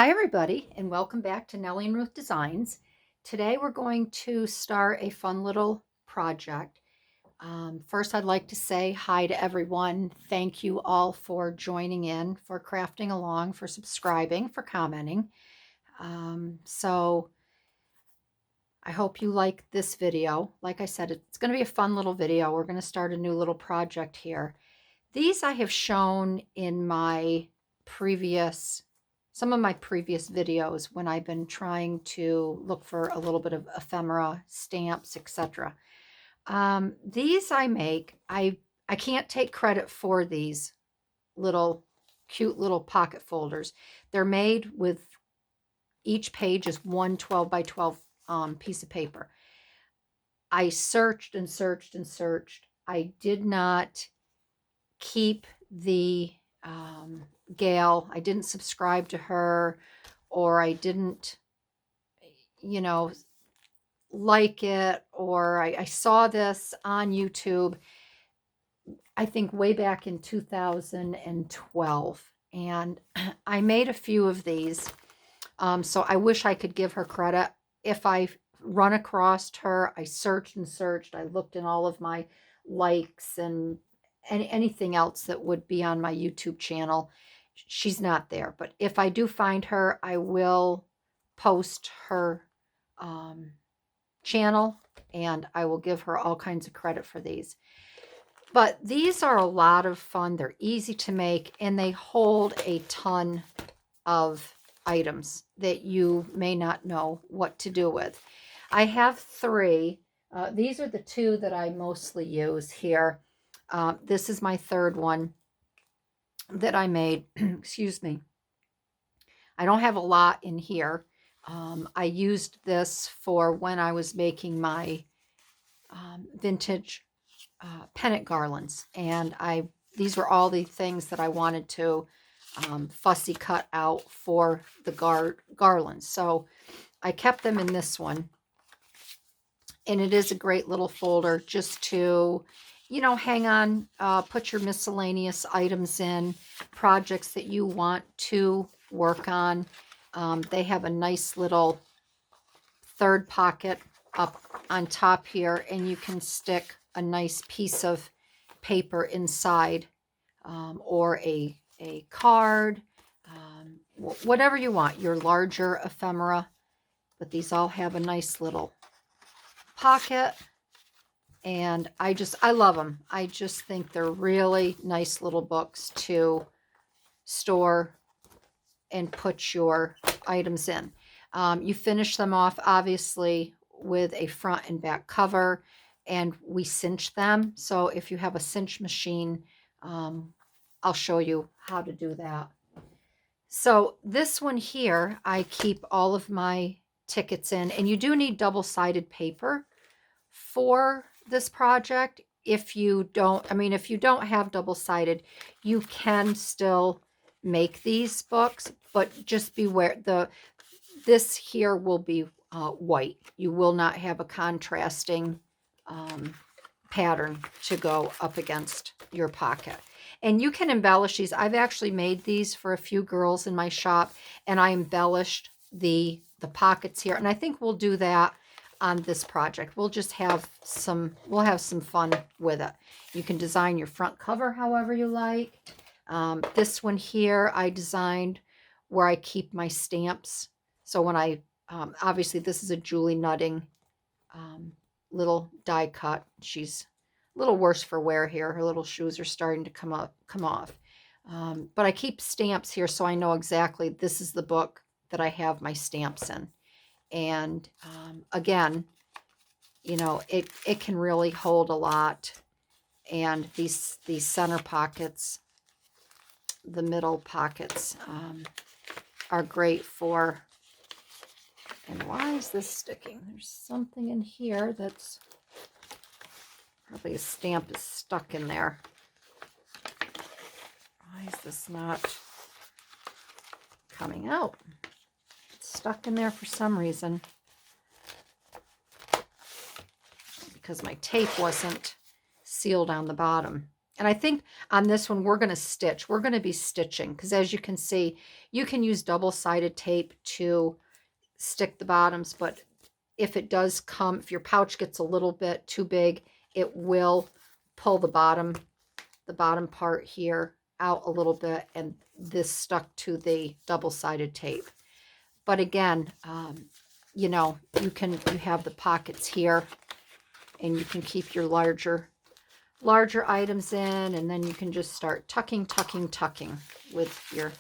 Hi everybody, and welcome back to Nellie and Ruth Designs. Today we're going to start a fun little project. First, I'd like to say hi to everyone. Thank you all for joining in, for crafting along, for subscribing, for commenting. So I hope you like this video. Like I said, it's going to be a fun little video. We're going to start a new little project here. These I have shown in my previous, some of my previous videos when I've been trying to look for a little bit of ephemera, stamps, etc. These I make, I can't take credit for these little cute little pocket folders. They're made with, each page is one 12 by 12 piece of paper. I searched and searched and searched. I did not keep the gal. I didn't subscribe to her, or I didn't, like it, or I saw this on YouTube, I think way back in 2012. And I made a few of these. So I wish I could give her credit. If I run across her, I searched and searched. I looked in all of my likes and anything else that would be on my YouTube channel. She's not there. But if I do find her, I will post her channel, and I will give her all kinds of credit for these. But these are a lot of fun. They're easy to make, and they hold a ton of items that you may not know what to do with. I have three. These are the two that I mostly use here. This is my third one that I made. Excuse me. I don't have a lot in here. I used this for when I was making my vintage pennant garlands, and these were all the things that I wanted to fussy cut out for the garlands. So I kept them in this one, and it is a great little folder just to, hang on, put your miscellaneous items in, projects that you want to work on. They have a nice little third pocket up on top here, and you can stick a nice piece of paper inside, or a card, whatever you want, your larger ephemera. But these all have a nice little pocket, and I love them. I just think they're really nice little books to store and put your items in. You finish them off, obviously, with a front and back cover, and we cinch them. So if you have a cinch machine, I'll show you how to do that. So this one here, I keep all of my tickets in, and you do need double-sided paper for this project. If you don't have double-sided, you can still make these books, but just beware, this here will be white. You will not have a contrasting pattern to go up against your pocket. And you can embellish these. I've actually made these for a few girls in my shop, and I embellished the pockets here. And I think we'll do that on this project. We'll have some fun with it. You can design your front cover however you like. This one here I designed where I keep my stamps. So when I, obviously this is a Julie Nutting little die cut. She's a little worse for wear here. Her little shoes are starting to come off. But I keep stamps here so I know exactly this is the book that I have my stamps in. And again, it can really hold a lot. And these center pockets, the middle pockets, are great for. And why is this sticking? There's something in here that's probably a stamp is stuck in there. Why is this not coming out? It's stuck in there for some reason. Because my tape wasn't sealed on the bottom. And I think on this one, we're going to stitch. We're going to be stitching because as you can see, you can use double-sided tape to stick the bottoms, but if it does come, if your pouch gets a little bit too big, it will pull the bottom part here out a little bit, and this stuck to the double-sided tape. But again, you know, you have the pockets here, and you can keep your larger items in, and then you can just start tucking with your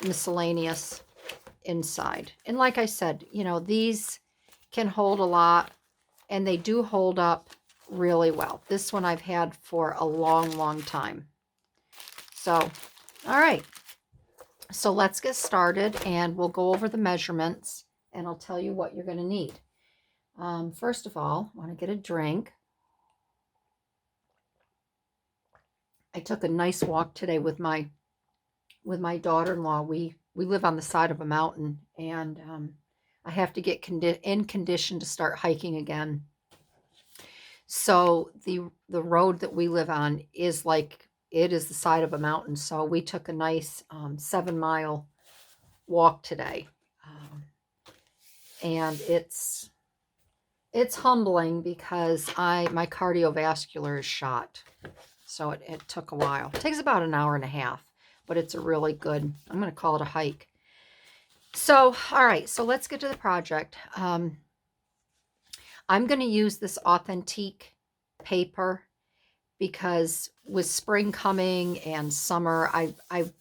miscellaneous inside. And like I said, you know, these can hold a lot, and they do hold up really well. This one I've had for a long time. So, all right. So let's get started, and we'll go over the measurements, and I'll tell you what you're going to need. First of all, I want to get a drink. I took a nice walk today with my daughter-in-law. We live on the side of a mountain, and I have to get in condition to start hiking again. So the road that we live on is like, it is the side of a mountain. So we took a nice 7-mile walk today, and it's humbling because my cardiovascular is shot. So it took a while. It takes about an hour and a half, but it's a really good, I'm going to call it a hike. So, all right, so let's get to the project. I'm going to use this Authentique paper because with spring coming and summer, I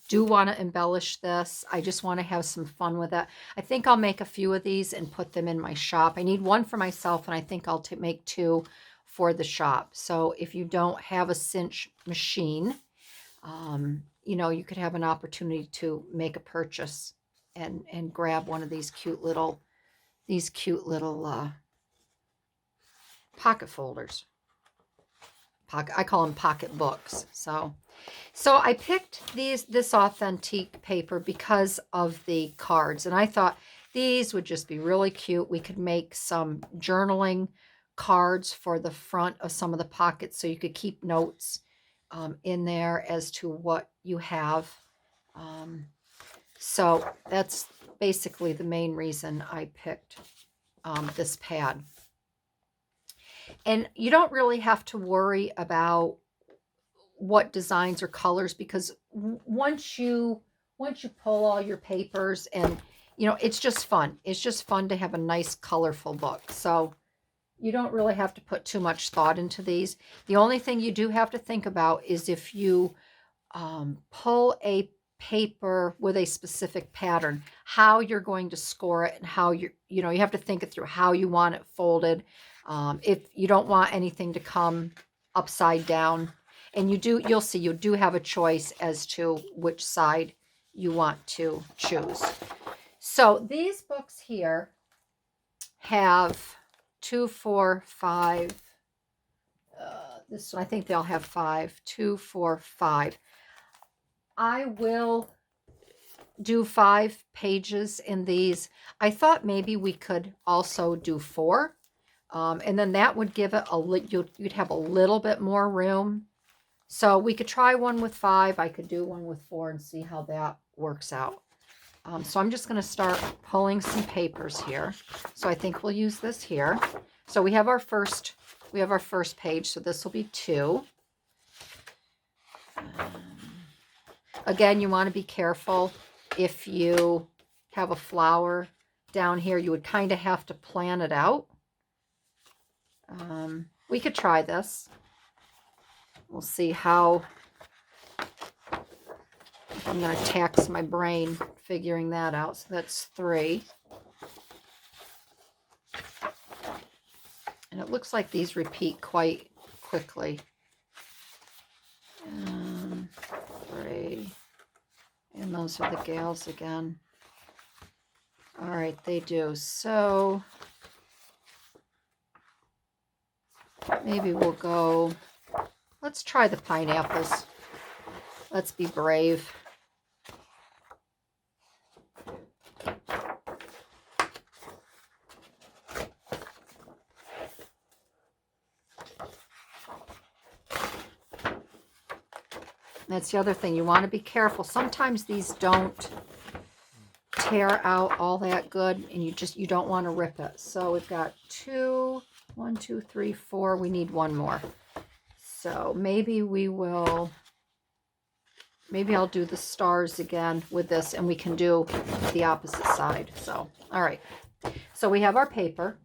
do want to embellish this. I just want to have some fun with it. I think I'll make a few of these and put them in my shop. I need one for myself, and I think I'll make 2 for the shop. So if you don't have a cinch machine, you know, you could have an opportunity to make a purchase and grab one of these cute little pocket folders. I call them pocket books. So I picked this Authentique paper because of the cards, and I thought these would just be really cute. We could make some journaling cards for the front of some of the pockets, so you could keep notes in there as to what you have. So that's basically the main reason I picked this pad. And you don't really have to worry about what designs or colors, because once you pull all your papers, and you know, it's just fun. It's just fun to have a nice colorful book. So you don't really have to put too much thought into these. The only thing you do have to think about is if you pull a paper with a specific pattern, how you're going to score it, and how you have to think it through, how you want it folded. If you don't want anything to come upside down, and you'll see you do have a choice as to which side you want to choose. So these books here have 2, 4, 5. This one, I think they'll have 5. 2, 4, 5. I will do 5 pages in these. I thought maybe we could also do 4. And then that would give it you'd have a little bit more room. So we could try one with 5. I could do one with 4 and see how that works out. So I'm just going to start pulling some papers here. So I think we'll use this here. So we have our first page. So this will be 2. Again, you want to be careful. If you have a flower down here, you would kind of have to plan it out. We could try this. We'll see how I'm going to tax my brain figuring that out. So that's 3. And it looks like these repeat quite quickly. 3. And those are the gals again. All right, they do. So maybe we'll go, let's try the pineapples. Let's be brave. That's the other thing. You want to be careful. Sometimes these don't tear out all that good, and you don't want to rip it. So we've got 2, 1, 2, 3, 4. We need one more. So maybe I'll do the stars again with this, and we can do the opposite side. So, all right. So we have our paper,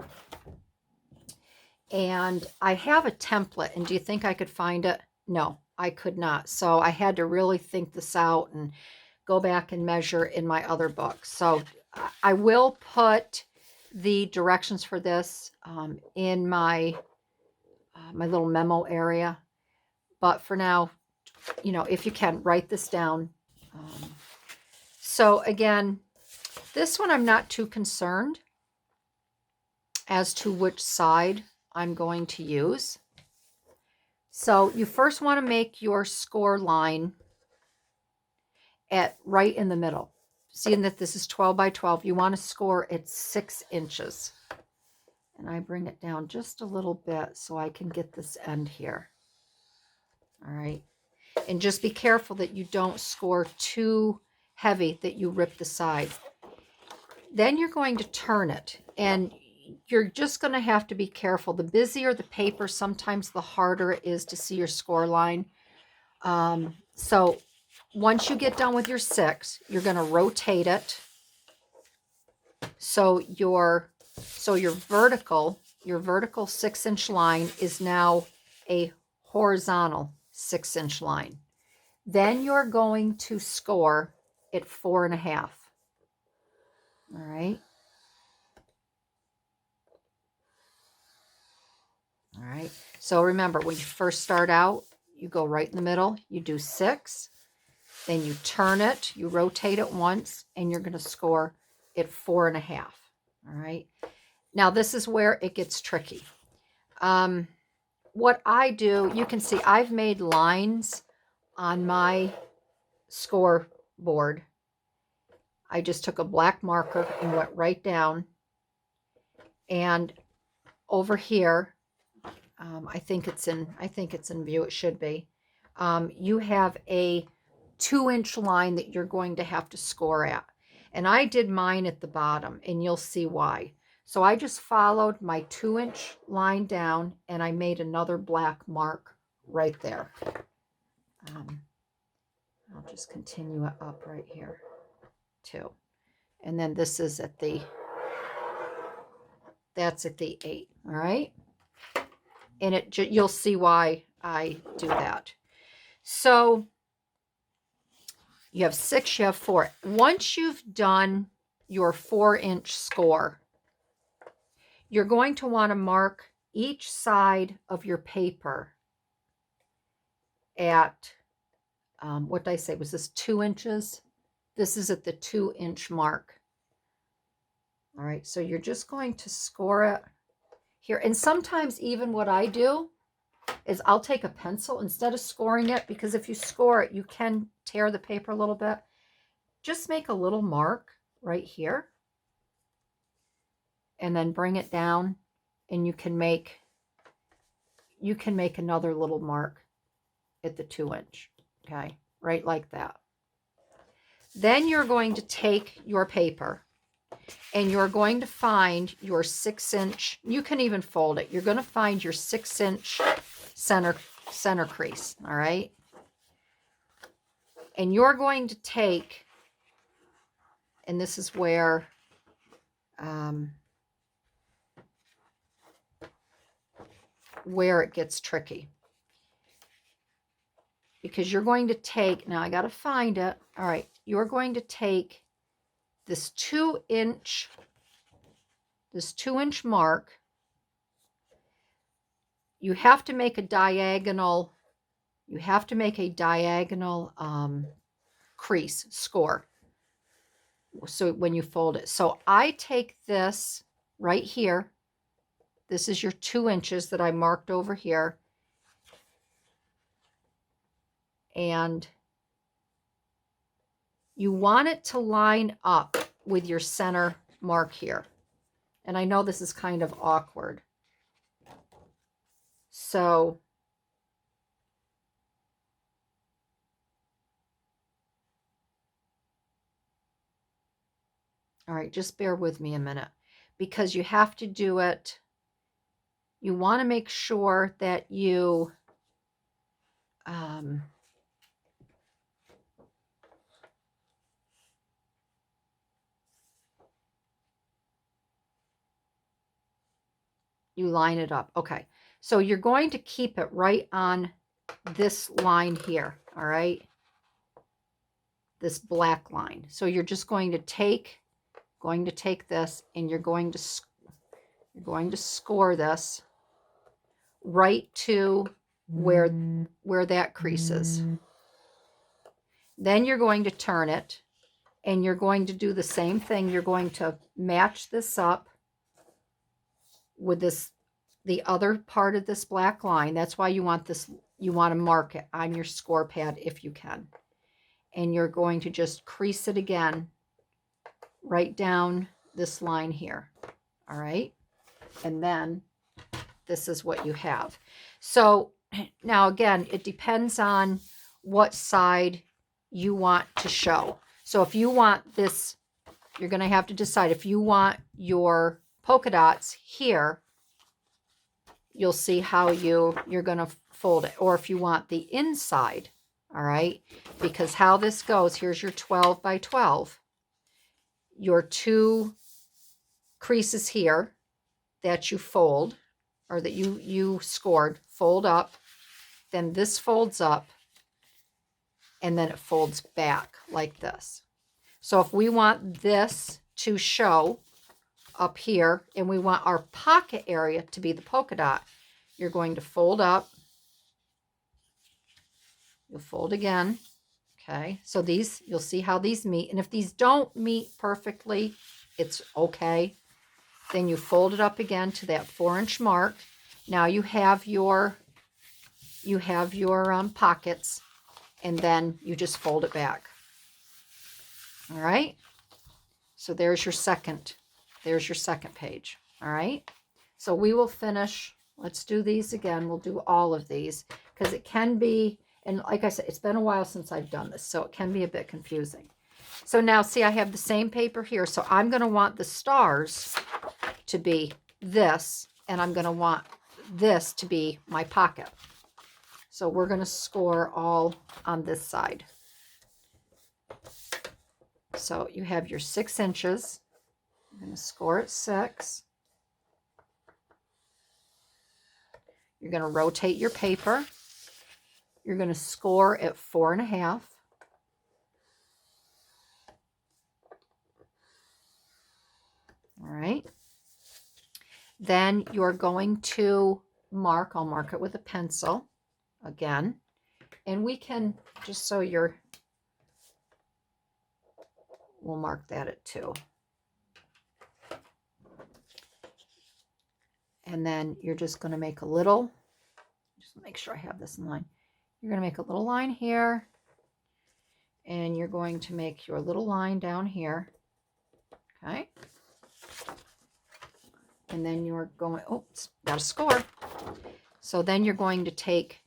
and I have a template, and do you think I could find it? No, I could not. So I had to really think this out and go back and measure in my other book. So I will put the directions for this in my my little memo area. But for now, if you can, write this down. So again, this one I'm not too concerned as to which side I'm going to use. So you first want to make your score line at right in the middle. Seeing that this is 12 by 12, you want to score at 6 inches. And I bring it down just a little bit so I can get this end here. All right. And just be careful that you don't score too heavy that you rip the side. Then you're going to turn it, and you're just going to have to be careful. The busier the paper, sometimes the harder it is to see your score line. So once you get done with your 6, you're going to rotate it. So your vertical 6-inch line is now a horizontal 6-inch line. Then you're going to score at 4.5. All right. All right. So remember, when you first start out, you go right in the middle, you do 6, then you turn it, you rotate it once, and you're going to score at 4.5. All right. Now this is where it gets tricky. What I do, you can see I've made lines on my scoreboard. I just took a black marker and went right down. And over here, I think it's in view. It should be. You have a 2-inch line that you're going to have to score at. And I did mine at the bottom, and you'll see why. So I just followed my 2-inch line down, and I made another black mark right there. I'll just continue it up right here too. And then this is that's at the 8, all right? And you'll see why I do that. So you have 6, you have 4. Once you've done your 4-inch score, you're going to want to mark each side of your paper at, what did I say? Was this 2 inches? This is at the 2-inch mark. All right, so you're just going to score it here. And sometimes even what I do is I'll take a pencil instead of scoring it, because if you score it, you can tear the paper a little bit. Just make a little mark right here and then bring it down, and you can make another little mark at the 2-inch, okay? Right like that. Then you're going to take your paper and you're going to find your 6-inch, you can even fold it. You're going to find your 6-inch center crease, all right? And you're going to take, and this is where it gets tricky. Because you're going to take, now I got to find it. All right, you're going to take this 2-inch mark. You have to make a diagonal, crease score. So when you fold it. So I take this right here. This is your 2 inches that I marked over here. And you want it to line up with your center mark here. And I know this is kind of awkward. So All right, just bear with me a minute because you have to do it. You want to make sure that you you line it up. Okay, so you're going to keep it right on this line here. All right, this black line. So you're just going to take this and you're going to score this right to where that crease is. Then you're going to turn it and you're going to do the same thing. You're going to match this up with the other part of this black line. That's why you want this, you want to mark it on your score pad if you can. And you're going to just crease it again right down this line here. All right. And then this is what you have. So now again, it depends on what side you want to show. So if you want this, you're going to have to decide if you want your polka dots here, you'll see how you're going to fold it. Or if you want the inside, all right, because how this goes, here's your 12 by 12. Your 2 creases here that you fold, or that you scored, fold up, then this folds up, and then it folds back like this. So if we want this to show up here, and we want our pocket area to be the polka dot, you're going to fold up, you'll fold again, okay? So these, you'll see how these meet, and if these don't meet perfectly, it's okay. Then you fold it up again to that 4-inch mark. Now you have your pockets, and then you just fold it back. All right. So there's your second page. All right. So we will finish. Let's do these again. We'll do all of these because it can be, and like I said, it's been a while since I've done this, so it can be a bit confusing. So now see, I have the same paper here. So I'm going to want the stars to be this, and I'm going to want this to be my pocket. So we're going to score all on this side. So you have your 6 inches. I'm going to score at 6. You're going to rotate your paper. You're going to score at 4.5. All right. Then you're going to mark, I'll mark it with a pencil again. And we can, just so we'll mark that at 2. And then you're just going to make a little, just make sure I have this in line. You're going to make a little line here. And you're going to make your little line down here. Okay. And then you're going, oops, got a score. So then you're going to take,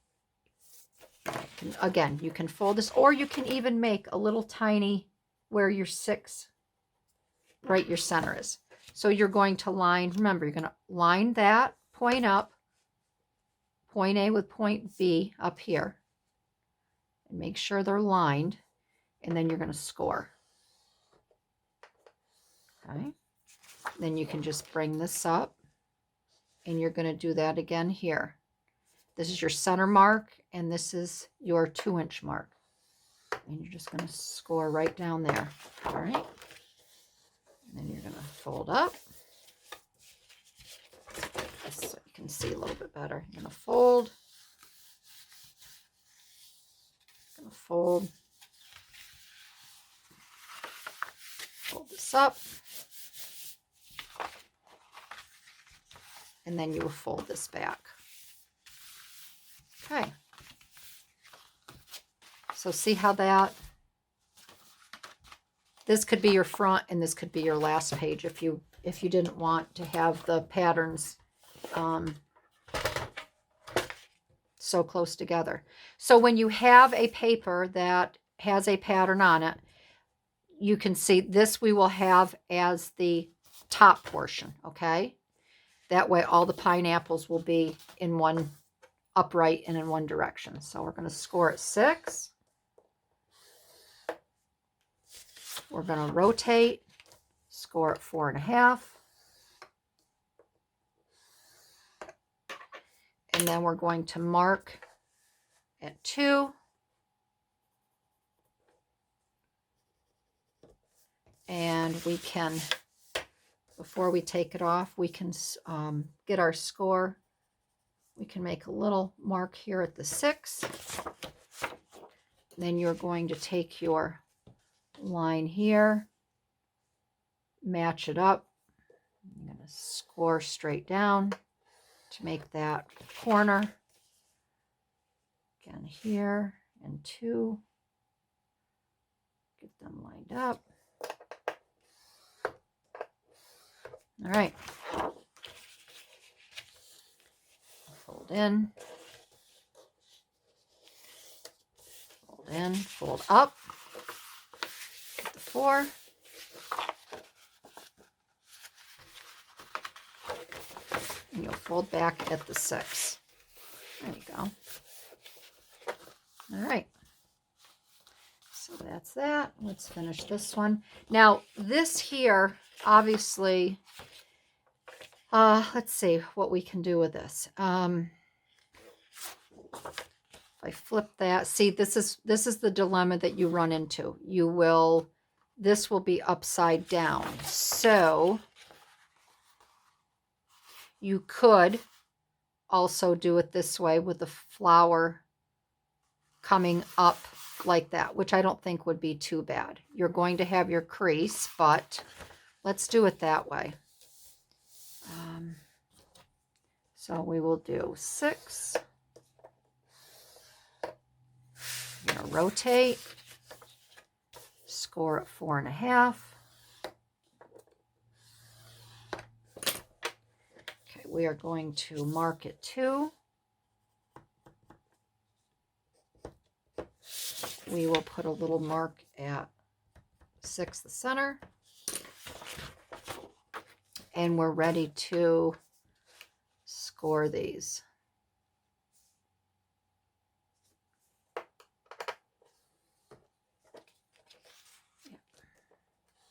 again, you can fold this, or you can even make a little tiny where your 6, right, your center is. So you're going to line, remember, you're going to line that point up, point A with point B up here, and make sure they're lined, and then you're going to score. Okay. Then you can just bring this up, and you're going to do that again here. This is your center mark, and this is your 2-inch mark. And you're just going to score right down there. All right. And then you're going to fold up. Just so you can see a little bit better. You're going to fold. Going to fold. Fold this up. And then you will fold this back. Okay. So see how this could be your front and this could be your last page if you didn't want to have the patterns so close together. So when you have a paper that has a pattern on it, you can see this we will have as the top portion, okay? That way all the pineapples will be in one upright and in one direction. So we're going to score at 6. We're going to rotate, score at 4.5. And then we're going to mark at 2. And we can, before we take it off, we can get our score. We can make a little mark here at the 6. Then you're going to take your line here, match it up. I'm going to score straight down to make that corner. Again here and 2. Get them lined up. All right. Fold in. Fold in, fold up. Get the 4. And you'll fold back at the 6. There you go. All right. So that's that. Let's finish this one. Now, this here, obviously, let's see what we can do with this. If I flip that, see, this is the dilemma that you run into. This will be upside down. So you could also do it this way with the flower coming up like that, which I don't think would be too bad. You're going to have your crease, but let's do it that way. So we will do 6. You're going to rotate, score at 4.5. Okay, we are going to mark at 2. We will put a little mark at 6, the center. And we're ready to score these.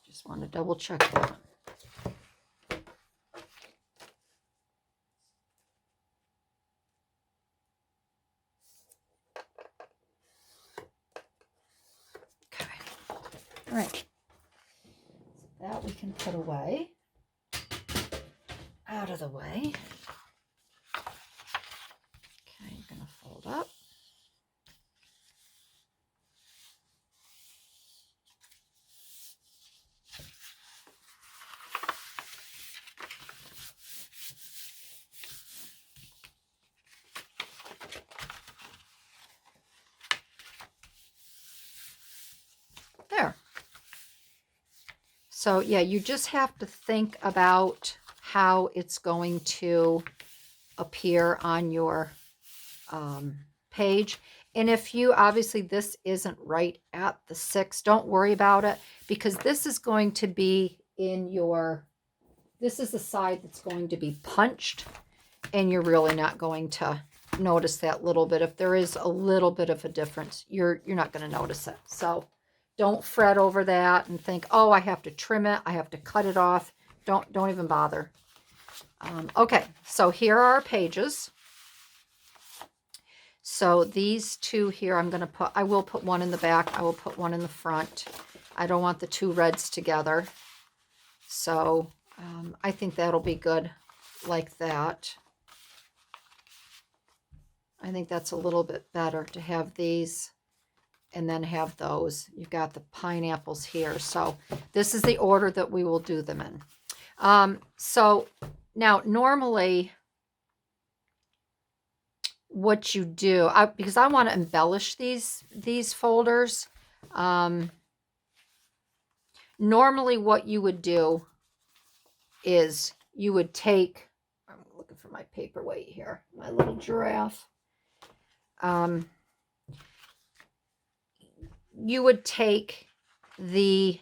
Just want to double check that. Okay. All right. So that we can put away. Out of the way. Okay, I'm going to fold up. There. So yeah, you just have to think about how it's going to appear on your page. And if you, obviously this isn't right at the 6, don't worry about it, because this is going to be in your, this is the side that's going to be punched, and you're really not going to notice that little bit. If there is a little bit of a difference, you're not going to notice it. So don't fret over that and think, oh, I have to trim it, I have to cut it off. Don't even bother. Okay, so here are our pages. So these 2 here, I will put one in the back, I will put one in the front. I don't want the 2 reds together. So I think that'll be good like that. I think that's a little bit better to have these and then have those. You've got the pineapples here. So this is the order that we will do them in. So now normally what you do, because I want to embellish these folders, normally what you would do is you would take, I'm looking for my paperweight here, my little giraffe. You would take the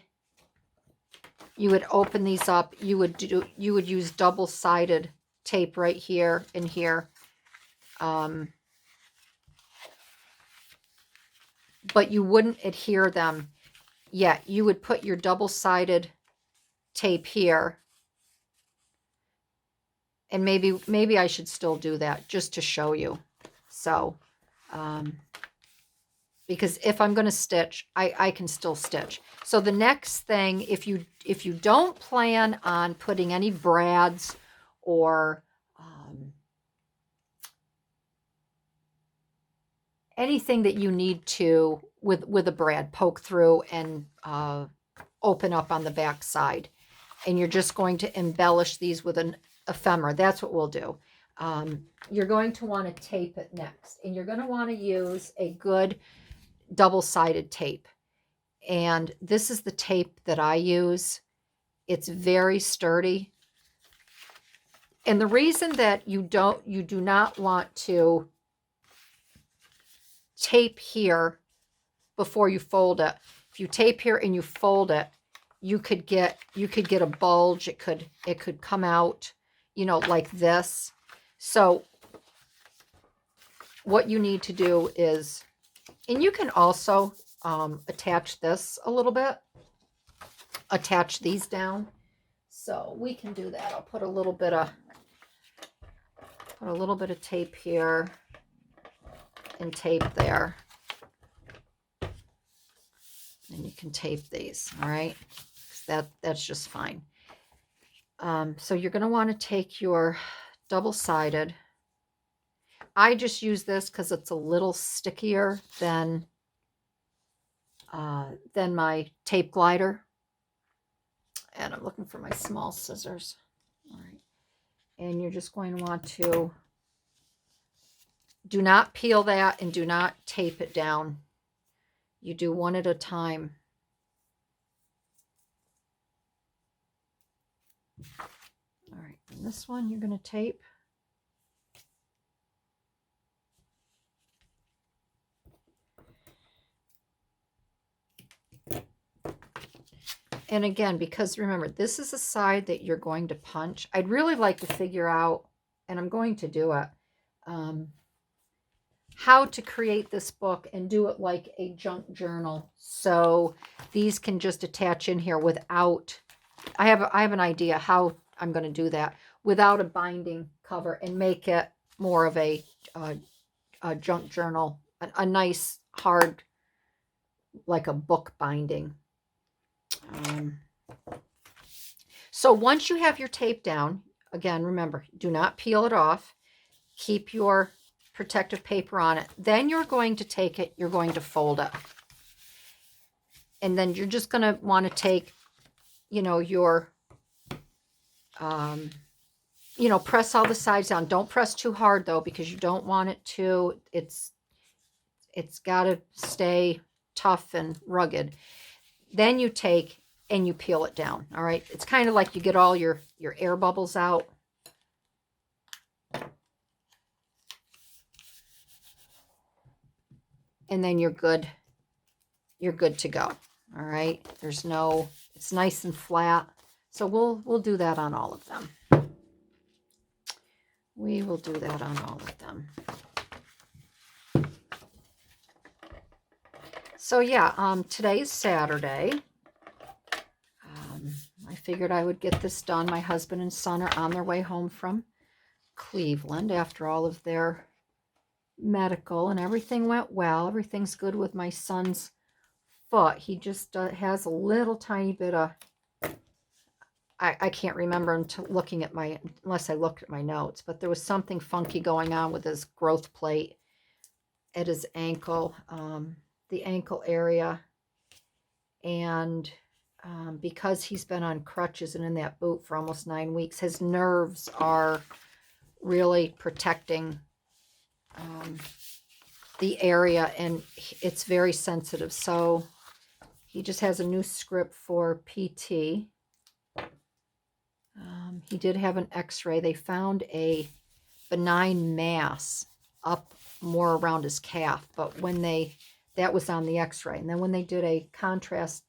you would open these up. You would use double-sided tape right here and here. But you wouldn't adhere them yet. You would put your double-sided tape here. And maybe I should still do that just to show you. So, because if I'm going to stitch, I can still stitch. So the next thing, if you don't plan on putting any brads or anything that you need to with a brad poke through and open up on the back side, and you're just going to embellish these with an ephemera, that's what we'll do. You're going to want to tape it next, and you're going to want to use a good double-sided tape. And this is the tape that I use. It's very sturdy. And the reason that you do not want to tape here before you fold it. If you tape here and you fold it, you could get a bulge. It could come out, like this. So what you need to do is, and you can also attach this a little bit, attach these down. So we can do that. I'll put a little bit of tape here and tape there. And you can tape these, all right? That's just fine. So you're going to want to take your double-sided. I just use this because it's a little stickier than my tape glider. And I'm looking for my small scissors. All right. And you're just going to want to do not peel that and do not tape it down. You do one at a time. All right, and this one you're going to tape. And again, because remember, this is a side that you're going to punch. I'd really like to figure out, and I'm going to do it, how to create this book and do it like a junk journal. So these can just attach in here without, I have an idea how I'm going to do that without a binding cover and make it more of a junk journal, a nice hard, like a book binding. So once you have your tape down, again, remember, do not peel it off. Keep your protective paper on it. Then you're going to take it, you're going to fold it. And then you're just going to want to take, your, press all the sides down. Don't press too hard though, because you don't want it to, it's got to stay tough and rugged. Then you take and you peel it down. All right. It's kind of like you get all your air bubbles out. And then you're good. You're good to go. All right. It's nice and flat. So we'll do that on all of them. We will do that on all of them. So yeah, today's Saturday. I figured I would get this done. My husband and son are on their way home from Cleveland after all of their medical, and everything went well. Everything's good with my son's foot. He just has a little tiny bit of, I can't remember unless I looked at my notes, but there was something funky going on with his growth plate at his ankle, the ankle area. And because he's been on crutches and in that boot for almost 9 weeks, his nerves are really protecting the area, and it's very sensitive. So he just has a new script for PT. He did have an x-ray. They found a benign mass up more around his calf, but that was on the x-ray. And then when they did a contrast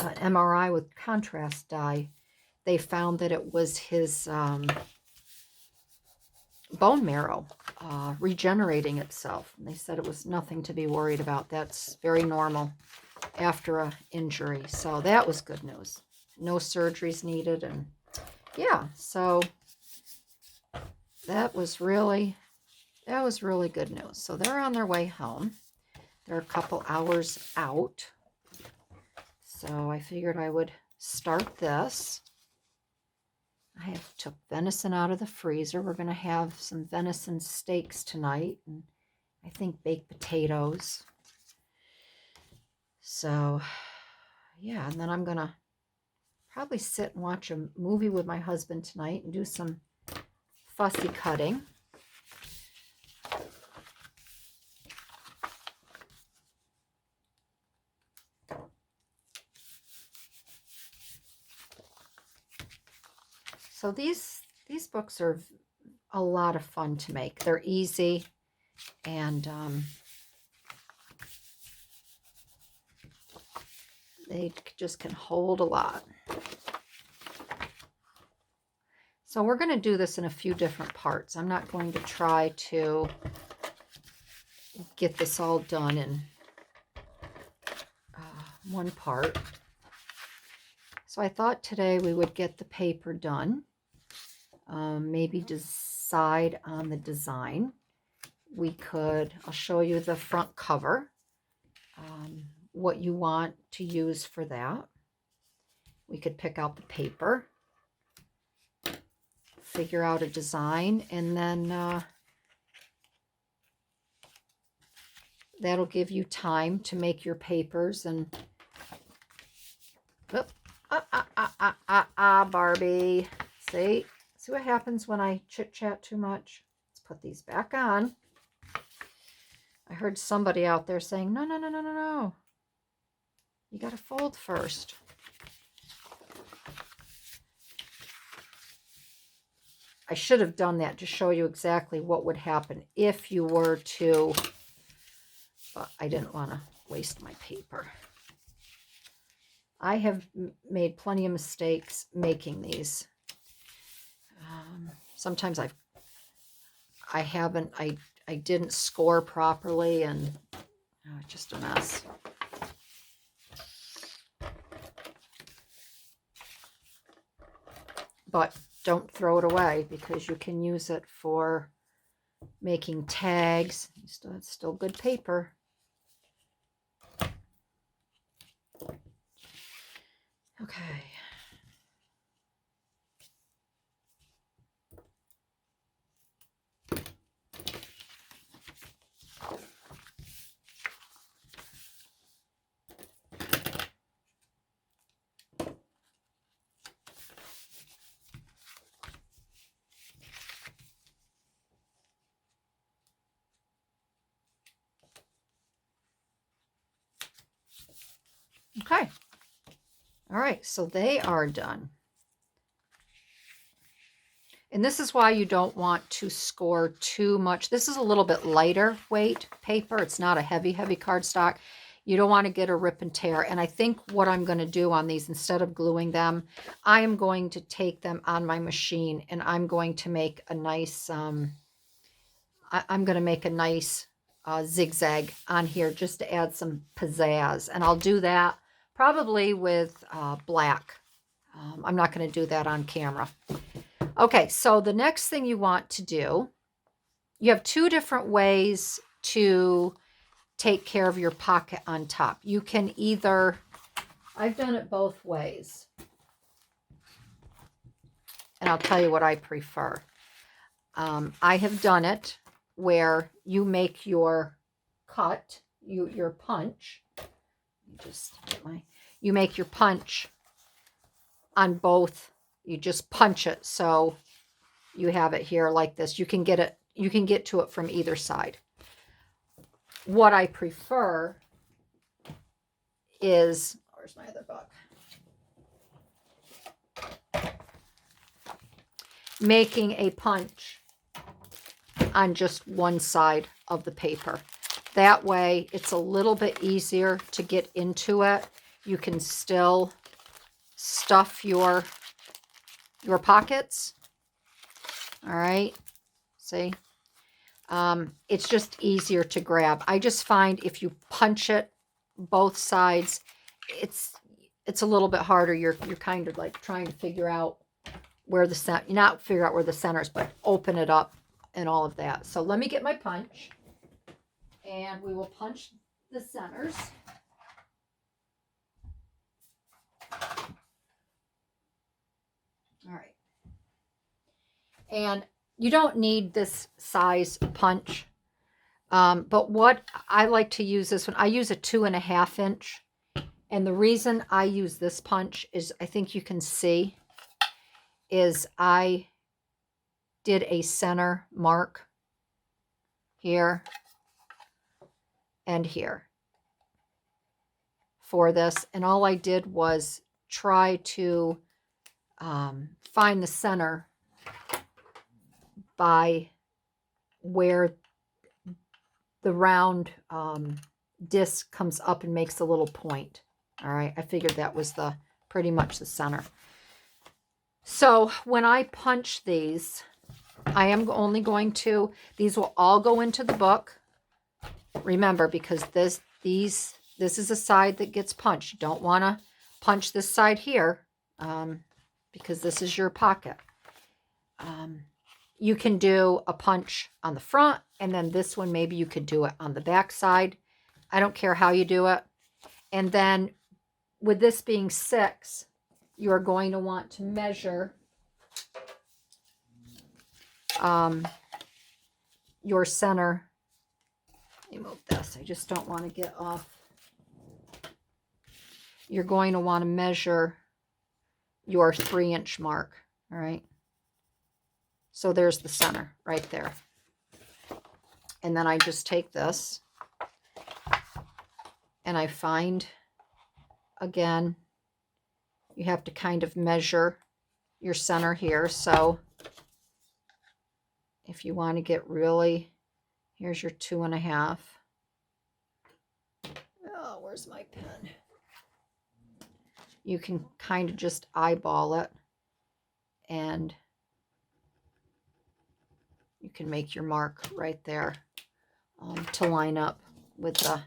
MRI with contrast dye, they found that it was his bone marrow regenerating itself. And they said it was nothing to be worried about. That's very normal after an injury. So that was good news. No surgeries needed. And yeah, so that was really good news. So they're on their way home. They're a couple hours out. So I figured I would start this. I have took venison out of the freezer. We're going to have some venison steaks tonight, and I think baked potatoes. So, yeah, and then I'm going to probably sit and watch a movie with my husband tonight and do some fussy cutting. So these books are a lot of fun to make. They're easy, and they just can hold a lot. So we're going to do this in a few different parts. I'm not going to try to get this all done in one part. So I thought today we would get the paper done. Maybe decide on the design. I'll show you the front cover, what you want to use for that. We could pick out the paper, figure out a design, and then that'll give you time to make your papers. And Barbie, see what happens when I chit-chat too much. Let's put these back on. I heard somebody out there saying, no, you got to fold first. I should have done that to show you exactly what would happen if you were to, but I didn't want to waste my paper. I have made plenty of mistakes making these. Sometimes I didn't score properly, and it's just a mess. But don't throw it away, because you can use it for making tags. It's still good paper. Okay. Okay. All right, so they are done. And this is why you don't want to score too much. This is a little bit lighter weight paper. It's not a heavy cardstock. You don't want to get a rip and tear. And I think what I'm going to do on these, instead of gluing them, I am going to take them on my machine, and I'm going to make a nice, I'm going to make a nice zigzag on here just to add some pizzazz. And I'll do that probably with black. I'm not going to do that on camera. Okay, so the next thing you want to do, you have two different ways to take care of your pocket on top. You can either, I've done it both ways, and I'll tell you what I prefer. I have done it where you make your cut, your punch. You make your punch on both. You just punch it, so you have it here like this. You can get to it from either side. What I prefer is, where's my other book? Making a punch on just one side of the paper. That way it's a little bit easier to get into it. you can still stuff your pockets. All right, see? It's just easier to grab. I just find if you punch it both sides, it's a little bit harder. You're kind of like trying to figure out where the center, not figure out where the center is, but open it up and all of that. So let me get my punch, and we will punch the centers. All right. And you don't need this size punch. But what I like to use this one, I use a 2.5 inch. And the reason I use this punch is, I think you can see, is I did a center mark here and here for this. And all I did was try to find the center by where the round disc comes up and makes a little point. All right, I figured that was pretty much the center. So when I punch these, I am only going to, these will all go into the book. Remember, because this is a side that gets punched. You don't want to punch this side here because this is your pocket. You can do a punch on the front, and then this one, maybe you could do it on the back side. I don't care how you do it. And then with this being 6, you are going to want to measure your center. Let me move this. I just don't want to get off. You're going to want to measure your 3-inch mark. All right. So there's the center right there. And then I just take this and I find, again, you have to kind of measure your center here. So if you want to get really, here's your 2.5. Oh, where's my pen? You can kind of just eyeball it, and you can make your mark right there to line up with the,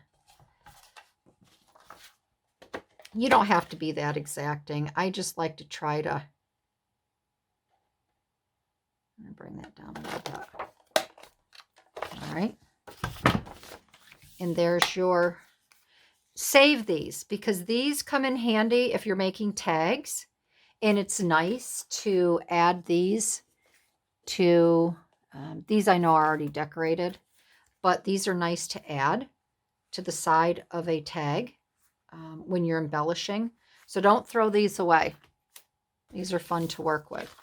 you don't have to be that exacting. I just like to try to, I'm going to bring that down a little bit. All right. And there's your, save these, because these come in handy if you're making tags, and it's nice to add these to, these I know are already decorated, but these are nice to add to the side of a tag when you're embellishing. So don't throw these away. These are fun to work with.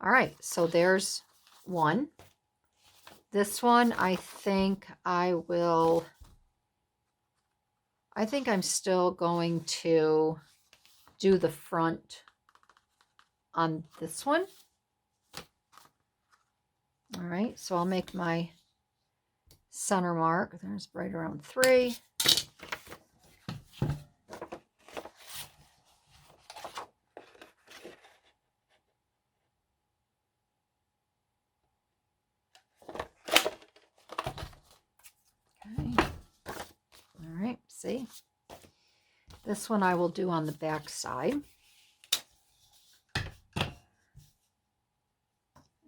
All right, so there's one. This one, I think I'm still going to do the front on this one. All right, so I'll make my center mark. There's right around 3. Okay. All right, see? This one I will do on the back side.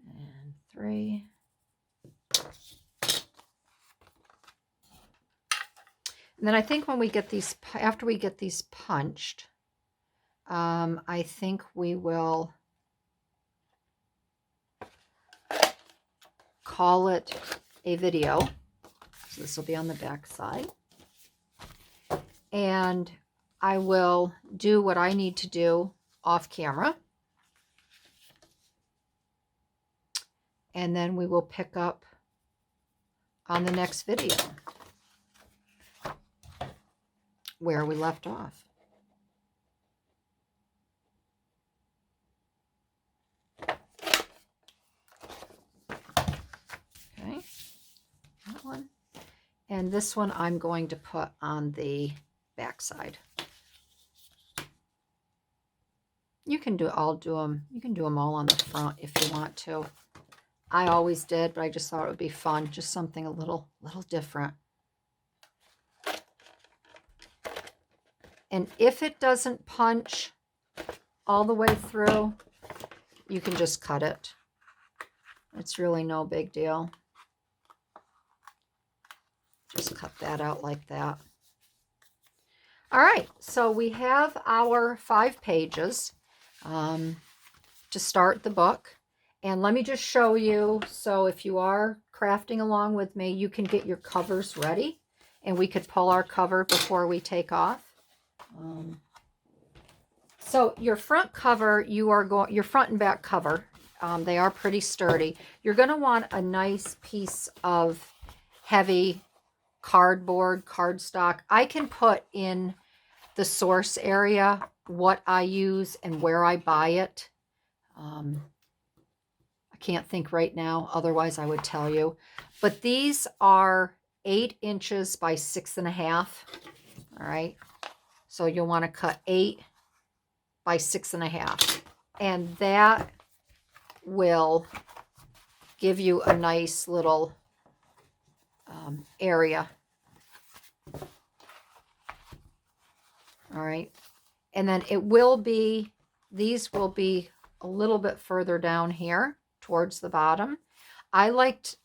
And 3. And then I think when we get these, after we get these punched, I think we will call it a video. So this will be on the back side. And I will do what I need to do off camera. And then we will pick up on the next video where we left off. Okay, that one. And this one I'm going to put on the back side. You can do them. You can do them all on the front if you want to. I always did, but I just thought it would be fun. Just something a little different. And if it doesn't punch all the way through, you can just cut it. It's really no big deal. Just cut that out like that. All right, so we have our 5 pages to start the book. And let me just show you, so if you are crafting along with me, you can get your covers ready. And we could pull our cover before we take off. So your front cover, your front and back cover, they are pretty sturdy. You're going to want a nice piece of heavy cardboard, cardstock. I can put in the source area what I use and where I buy it. I can't think right now, otherwise I would tell you. But these are 8 inches by 6.5. All right. So you'll want to cut 8 by 6.5. And that will give you a nice little area. All right. And then these will be a little bit further down here towards the bottom. I like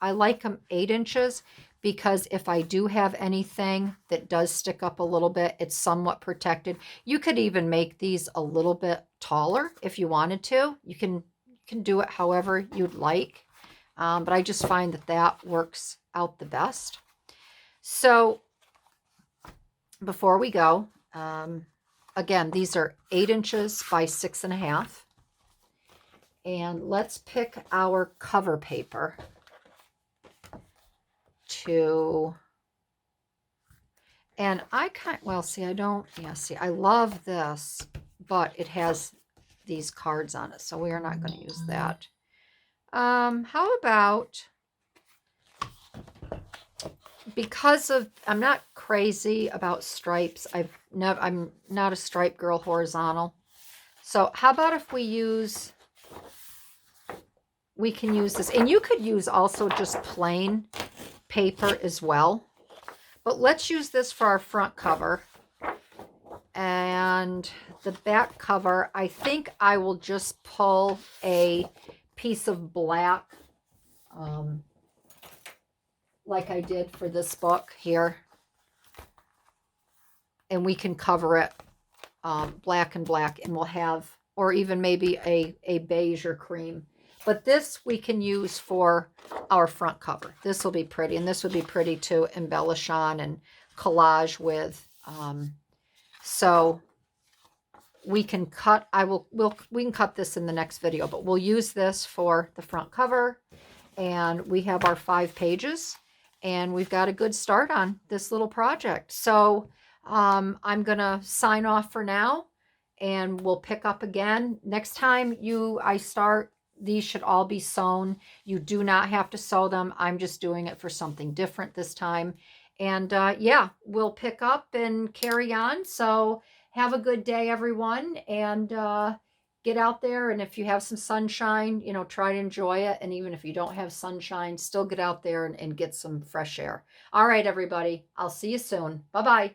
them 8 inches because if I do have anything that does stick up a little bit, it's somewhat protected. You could even make these a little bit taller if you wanted to. You can do it however you'd like. But I just find that works out the best. So before we go, again, these are 8 inches by 6.5. And let's pick our cover paper and I I love this, but it has these cards on it, so we are not going to use that. How about, because I'm not crazy about stripes. I'm not a stripe girl horizontal. So how about if we can use this, and you could use also just plain paper as well. But let's use this for our front cover. And the back cover, I think I will just pull a piece of black, like I did for this book here. And we can cover it black and black, and we'll have, or even maybe a beige or cream. But this we can use for our front cover. This will be pretty, and this would be pretty to embellish on and collage with. So we can cut, we can cut this in the next video, but we'll use this for the front cover. And we have our 5 pages, and we've got a good start on this little project. So I'm going to sign off for now, and we'll pick up again. Next time I start, these should all be sewn. You do not have to sew them. I'm just doing it for something different this time. And yeah, we'll pick up and carry on. So have a good day, everyone. And get out there. And if you have some sunshine, try to enjoy it. And even if you don't have sunshine, still get out there and get some fresh air. All right, everybody. I'll see you soon. Bye-bye.